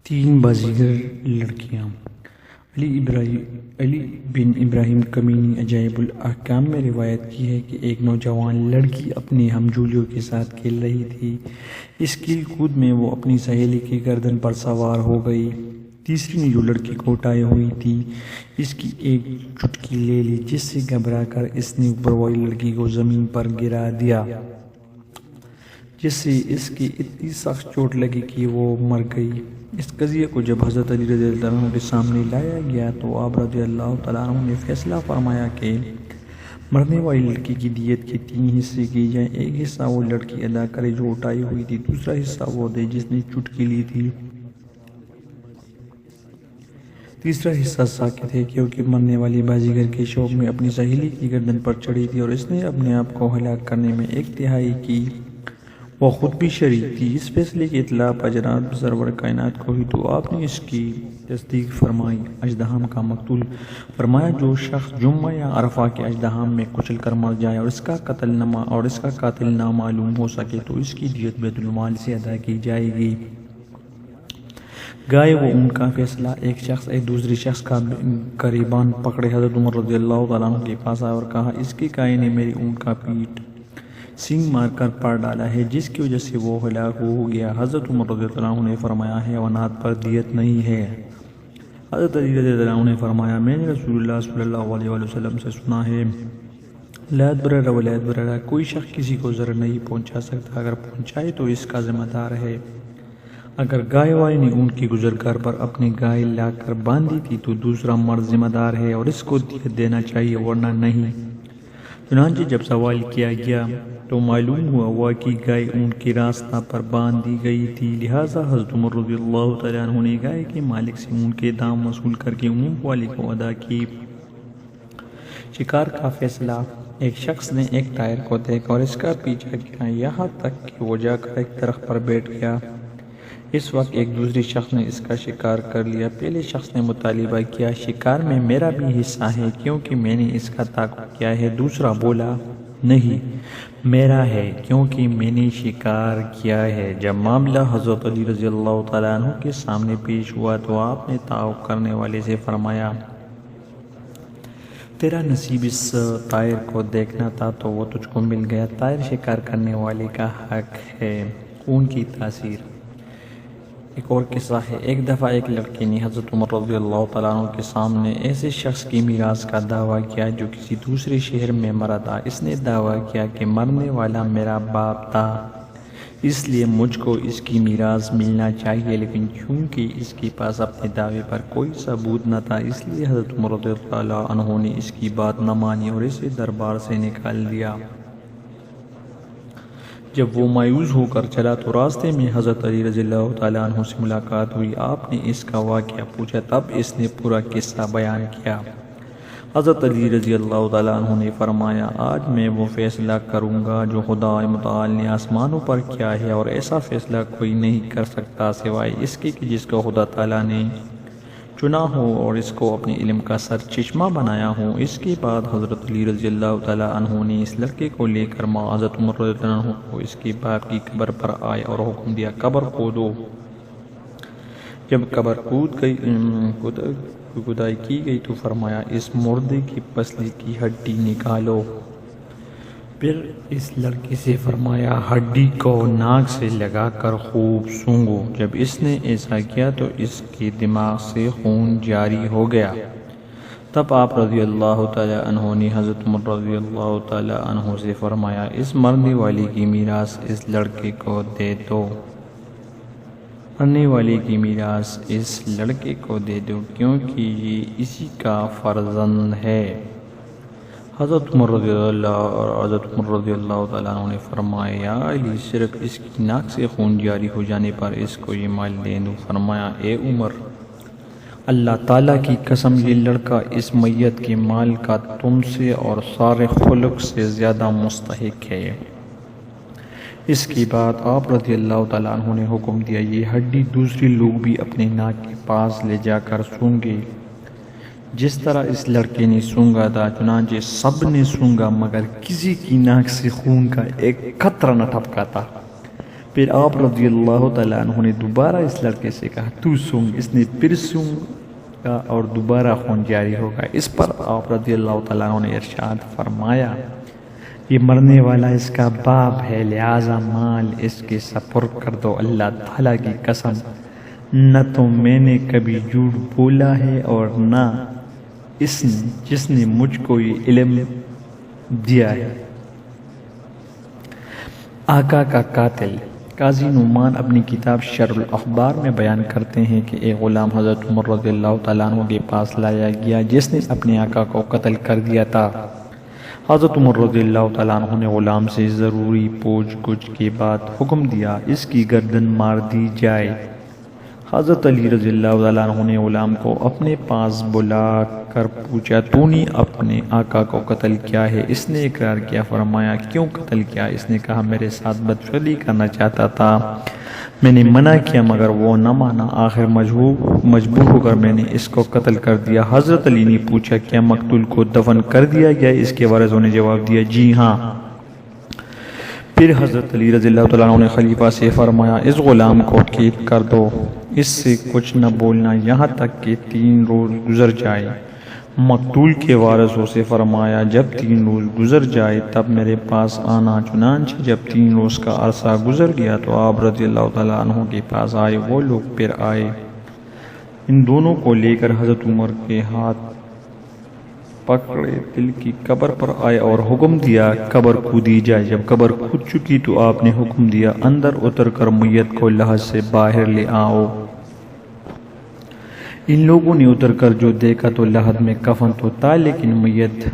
تین بازیگر لڑکیاں۔ علی بن ابراہیم کمینی عجائب الاحکام میں روایت کی ہے کہ ایک نوجوان لڑکی اپنی ہمجولیوں کے ساتھ کھیل رہی تھی۔ اس کھیل کود میں وہ اپنی سہیلی کی گردن پر سوار ہو گئی۔ تیسری نے جو لڑکی کو اٹھائی ہوئی تھی اس کی ایک چٹکی لے لی، جس سے گھبرا کر اس نے اوپر والی لڑکی کو زمین پر گرا دیا، جس سے اس کی اتنی سخت چوٹ لگی کہ وہ مر گئی۔ اس قضیے کو جب حضرت علی رضی اللہ عنہ کے سامنے لایا گیا تو آپ رضی اللہ تعالیٰ عنہ نے فیصلہ فرمایا کہ مرنے والی لڑکی کی دیت کے 3 حصے کیے جائیں۔ ایک حصہ وہ لڑکی ادا کرے جو اٹھائی ہوئی تھی، دوسرا حصہ وہ دے جس نے چٹکی لی تھی، تیسرا حصہ ساکت ہے کیونکہ مرنے والی بازیگر کے شوق میں اپنی سہیلی کی گردن پر چڑھی تھی اور اس نے اپنے آپ کو ہلاک کرنے میں 1/3 کی۔ وہ خود بھی شریک تھی۔ اس فیصلے کی اطلاع جناب سرور کائنات کو ہوئی تو آپ نے اس کی تصدیق فرمائی۔ اژدہام کا مقتول فرمایا، جو شخص جمعہ یا عرفہ کے اژدہام میں کچل کر مر جائے اور اس کا قاتل نامعلوم ہو سکے تو اس کی دیت بیت المال سے ادا کی جائے گی۔ گائے و اونٹ کا فیصلہ۔ ایک شخص ایک دوسرے شخص کا گریبان پکڑے حضرت عمر رضی اللہ تعالیٰ عنہ کے پاس آیا اور کہا، اس کی گائے نے میرے اونٹ کا پیٹ سینگ مار کر پاڑ ڈالا ہے، جس کی وجہ سے وہ ہلاک ہو گیا۔ حضرت عمر رضی اللہ عنہ نے فرمایا، حیوانات پر دیت نہیں ہے۔ حضرت علی رضی اللہ عنہ نے فرمایا، میں نے رسول اللہ صلی اللہ علیہ وسلم سے سنا ہے، لا ضرر ولا ضرر، کوئی شخص کسی کو ضرر نہیں پہنچا سکتا، اگر پہنچائے تو اس کا ذمہ دار ہے۔ اگر گائے والے نے اونٹ کی گزرگاہ پر اپنی گائے لا کر باندھی تھی تو دوسرا مرد ذمہ دار ہے اور اس کو دیت دینا چاہیے ورنہ نہیں۔ چنانچہ جب سوال کیا گیا تو معلوم ہوا کہ گائے اونٹ کے راستہ پر باندھ دی گئی تھی، لہٰذا حضرت عمر رضی اللہ تعالیٰ عنہ نے گائے کے مالک سے اونٹ کے دام وصول کر کے اونٹ والے کو ادا کی۔ شکار کا فیصلہ۔ ایک شخص نے ایک طائر کو دیکھا اور اس کا پیچھا کیا یہاں تک کہ وہ جا کر ایک درخت پر بیٹھ گیا۔ اس وقت ایک دوسرے شخص نے اس کا شکار کر لیا۔ پہلے شخص نے مطالبہ کیا، شکار میں میرا بھی حصہ ہے کیونکہ میں نے اس کا تعاقب کیا ہے۔ دوسرا بولا، نہیں، میرا ہے کیونکہ میں نے شکار کیا ہے۔ جب معاملہ حضرت علی رضی اللہ تعالیٰ عنہ کے سامنے پیش ہوا تو آپ نے تعاقب کرنے والے سے فرمایا، تیرا نصیب اس طائر کو دیکھنا تھا تو وہ تجھ کو مل گیا۔ طائر شکار کرنے والے کا حق ہے۔ خون کی تاثیر۔ ایک اور قصہ ہے، ایک دفعہ ایک لڑکی نے حضرت عمر رضی اللہ تعالیٰ عنہ کے سامنے ایسے شخص کی میراث کا دعویٰ کیا جو کسی دوسرے شہر میں مرا تھا۔ اس نے دعویٰ کیا کہ مرنے والا میرا باپ تھا، اس لیے مجھ کو اس کی میراث ملنا چاہیے، لیکن چونکہ اس کے پاس اپنے دعوے پر کوئی ثبوت نہ تھا اس لیے حضرت عمر رضی اللہ عنہ نے اس کی بات نہ مانی اور اسے دربار سے نکال دیا۔ جب وہ مایوس ہو کر چلا تو راستے میں حضرت علی رضی اللہ تعالیٰ عنہ سے ملاقات ہوئی۔ آپ نے اس کا واقعہ پوچھا، تب اس نے پورا قصہ بیان کیا۔ حضرت علی رضی اللہ تعالیٰ عنہ نے فرمایا، آج میں وہ فیصلہ کروں گا جو خدا متعال نے آسمانوں پر کیا ہے، اور ایسا فیصلہ کوئی نہیں کر سکتا سوائے اس کے کہ جس کو خدا تعالیٰ نے چنا ہو اور اس کو اپنے علم کا سر چشمہ بنایا ہو۔ اس کے بعد حضرت علی رضی اللہ تعالیٰ عنہ نے اس لڑکے کو لے کر حضرت عمر رضی اللہ عنہ کو اس کے باپ کی قبر پر آئے اور حکم دیا، قبر کھودو۔ جب قبر کھدائی کی گئی تو فرمایا، اس مردے کی پسلی کی ہڈی نکالو۔ پھر اس لڑکے سے فرمایا، ہڈی کو ناک سے لگا کر خوب سونگو۔ جب اس نے ایسا کیا تو اس کے دماغ سے خون جاری ہو گیا۔ تب آپ رضی اللہ تعالیٰ عنہ نے حضرت عمر رضی اللہ تعالیٰ عنہ سے فرمایا، اس مرنے والے کی میراث اس لڑکے کو دے دو۔ مرنے والے کی میراث اس لڑکے کو دے دو کیونکہ یہ اسی کا فرزند ہے۔ حضرت عمر رضی اللہ تعالیٰ عنہ نے فرمایا، یا علی، صرف اس کی ناک سے خون جاری ہو جانے پر اس کو یہ مال دے دو۔ فرمایا، اے عمر، اللہ تعالیٰ کی قسم، یہ لڑکا اس میت کے مال کا تم سے اور سارے خلق سے زیادہ مستحق ہے۔ اس کے بعد آپ رضی اللہ تعالیٰ عنہ نے حکم دیا، یہ ہڈی دوسرے لوگ بھی اپنے ناک کے پاس لے جا کر سونگے جس طرح اس لڑکے نے سونگا تھا۔ چنانچہ سب نے سونگا مگر کسی کی ناک سے خون کا ایک قطرہ نہ ٹپکا تھا۔ پھر آپ رضی اللہ تعالیٰ عنہ نے دوبارہ اس لڑکے سے کہا تو سونگ، اس نے پھر سونگا اور دوبارہ خون جاری ہوگا۔ اس پر آپ رضی اللہ تعالیٰ عنہ نے ارشاد فرمایا یہ مرنے والا اس کا باپ ہے، لہٰذا مال اس کے سپرد کر دو۔ اللہ تعالیٰ کی قسم نہ تو میں نے کبھی جھوٹ بولا ہے اور نہ اس نے جس نے مجھ کو یہ علم دیا ہے۔ آقا کا قاتل۔ قاضی نعمان اپنی کتاب شرح الاخبار میں بیان کرتے ہیں کہ ایک غلام حضرت عمر رضی اللہ تعالیٰ عنہ کے پاس لایا گیا جس نے اپنے آقا کو قتل کر دیا تھا۔ حضرت عمر رضی اللہ تعالیٰ عنہ نے غلام سے ضروری پوچھ گچھ کے بعد حکم دیا اس کی گردن مار دی جائے۔ حضرت علی رضی اللہ تعالیٰ عنہ نے غلام کو اپنے پاس بلا کر پوچھا تو نے اپنے آقا کو قتل کیا ہے؟ اس نے اقرار کیا۔ فرمایا کیوں قتل کیا؟ اس نے کہا میرے ساتھ بدفعلی کرنا چاہتا تھا، میں نے منع کیا مگر وہ نہ مانا، آخر مجبور ہو کر میں نے اس کو قتل کر دیا۔ حضرت علی نے پوچھا کیا مقتول کو دفن کر دیا گیا؟ اس کے وارثوں نے جواب دیا جی ہاں۔ پھر حضرت علی رضی اللہ تعالیٰ عنہ نے خلیفہ سے فرمایا اس غلام کو قید کر دو، اس سے کچھ نہ بولنا یہاں تک کہ 3 روز گزر جائے۔ مقتول کے وارثوں سے فرمایا جب 3 روز گزر جائے تب میرے پاس آنا۔ چنانچہ جب 3 روز کا عرصہ گزر گیا تو آپ رضی اللہ تعالیٰ عنہ کے پاس آئے۔ وہ لوگ پھر آئے، ان دونوں کو لے کر حضرت عمر کے ہاتھ پکڑے دل کی قبر پر آئے اور حکم دیا قبر کھودی جائے۔ جب قبر کھود چکی تو آپ نے حکم دیا اندر اتر کر میت کو لحد سے باہر لے آؤ۔ ان لوگوں نے اتر کر جو دیکھا تو لحد میں کفن تو تھا لیکن میت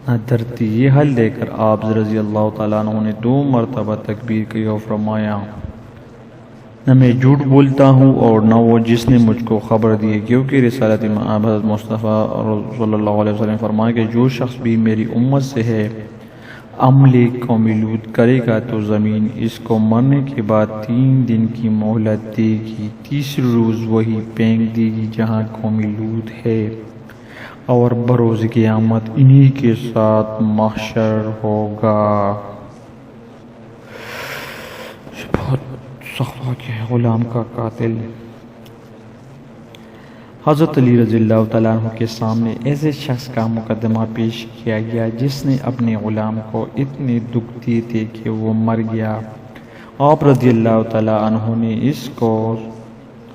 نہ دھرتی۔ یہ حل دے کر آپ رضی اللہ تعالیٰ عنہ نے 2 مرتبہ تکبیر کی اور فرمایا نہ میں جھوٹ بولتا ہوں اور نہ وہ جس نے مجھ کو خبر دی ہے، کیونکہ رسالت امام حضرت مصطفیٰ صلی اللہ علیہ وسلم فرمایا کہ جو شخص بھی میری امت سے ہے عمل قوم لوط کرے گا تو زمین اس کو مرنے کے بعد 3 دن کی مہلت دے گی، تیسرے روز وہی پھینک دے گی جہاں قوم لوط ہے اور بروز قیامت انہی کے ساتھ محشر ہوگا۔ بہت سخت واقعہ ہے۔ غلام کا قاتل۔ حضرت علی رضی اللہ تعالیٰ عنہ کے سامنے ایسے شخص کا مقدمہ پیش کیا گیا جس نے اپنے غلام کو اتنے دکھ دیے تھے کہ وہ مر گیا۔ آپ رضی اللہ تعالیٰ عنہ نے اس کو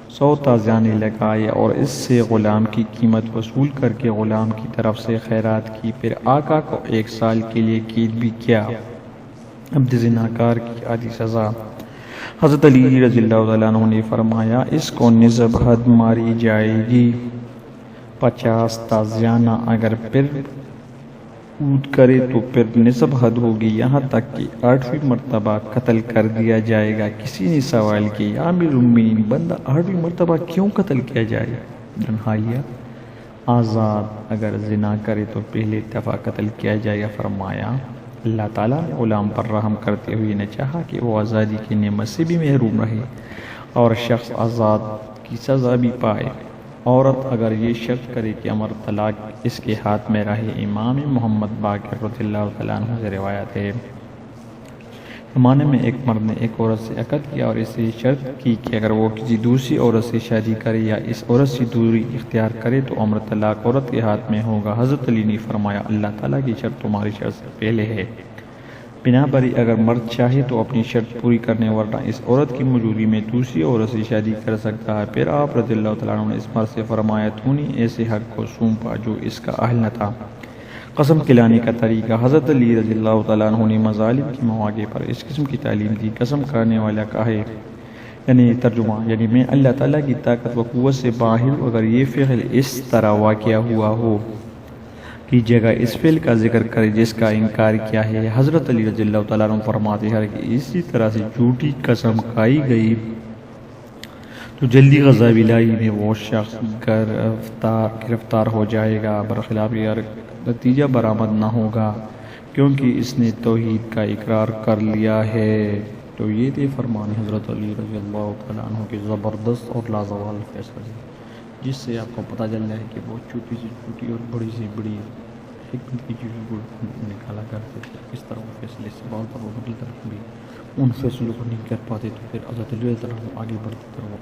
100 تازیانے لگائے اور اس سے غلام کی قیمت وصول کر کے غلام کی طرف سے خیرات کی۔ پھر آقا کو 1 سال کے لیے قید بھی کیا۔ عبد زناکار کی آدھی سزا۔ حضرت علی رضی اللہ عنہ نے فرمایا اس کو نصف حد ماری جائے گی، 50 تازیانہ، اگر پھر عود کرے تو پھر نصف حد ہوگی، یہاں تک کہ 8ویں مرتبہ قتل کر دیا جائے گا۔ کسی نے سوال کیا یا امیر المومنین بندہ 8ویں مرتبہ کیوں قتل کیا جائے؟ رنہائیہ آزاد، اگر زنا کرے تو پہلے دفعہ قتل کیا جائے گا۔ فرمایا اللہ تعالیٰ نے غلام پر رحم کرتے ہوئے نے چاہا کہ وہ آزادی کی نعمت سے بھی محروم رہے اور شخص آزاد کی سزا بھی پائے۔ عورت اگر یہ شرط کرے کہ امر طلاق اس کے ہاتھ میں رہے۔ امام محمد باقر رضی اللہ تعالیٰ عنہ سے روایت ہے زمانے میں ایک مرد نے ایک عورت سے عقد کیا اور اسے یہ شرط کی کہ اگر وہ کسی دوسری عورت سے شادی کرے یا اس عورت سے دوری اختیار کرے تو امر طلاق عورت کے ہاتھ میں ہوگا۔ حضرت علی نے فرمایا اللہ تعالیٰ کی شرط تمہاری شرط سے پہلے ہے، بنا بری اگر مرد چاہے تو اپنی شرط پوری کرنے ورنہ اس عورت کی موجودگی میں دوسری عورت سے شادی کر سکتا ہے۔ پھر آپ رضی اللہ تعالیٰ عنہ نے اس مرد سے فرمایا تو نے ایسے حق کو سونپا جو اس کا اہل نہ تھا۔ قسم کھلانے کا طریقہ۔ حضرت علی رضی اللہ تعالیٰ عنہ نے مظالم کے مواقع پر اس قسم کی تعلیم دی۔ قسم کرنے والا کہے یعنی ترجمہ یعنی میں اللہ تعالیٰ کی طاقت و قوت سے باہر ہوں، اگر یہ فعل اس طرح واقع ہوا ہو کی جگہ اس فعل کا ذکر کرے جس کا انکار کیا ہے۔ حضرت علی رضی اللہ تعالیٰ عنہ فرماتے ہیں کہ اسی طرح سے جھوٹی قسم کھائی گئی تو جلدی غضب الہی میں وہ شخص گرفتار ہو جائے گا، برخلاف یہ نتیجہ برآمد نہ ہوگا کیونکہ اس نے توحید کا اقرار کر لیا ہے۔ تو یہ تھے فرمان حضرت علی رضی اللہ تعالیٰ عنہ کے زبردست اور لازوال فیصلے، جس سے آپ کو پتہ چل جائے کہ بہت چھوٹی سے چھوٹی اور بڑی سے بڑی حکمت کی چیزوں کو نکالا کرتے تھے. اس طرح وہ فیصلے سے بعض طرح بھی ان فیصلوں کو نہیں کر پاتے تو پھر حضرت علی رضی اللہ عنہ آگے بڑھتے تو وہ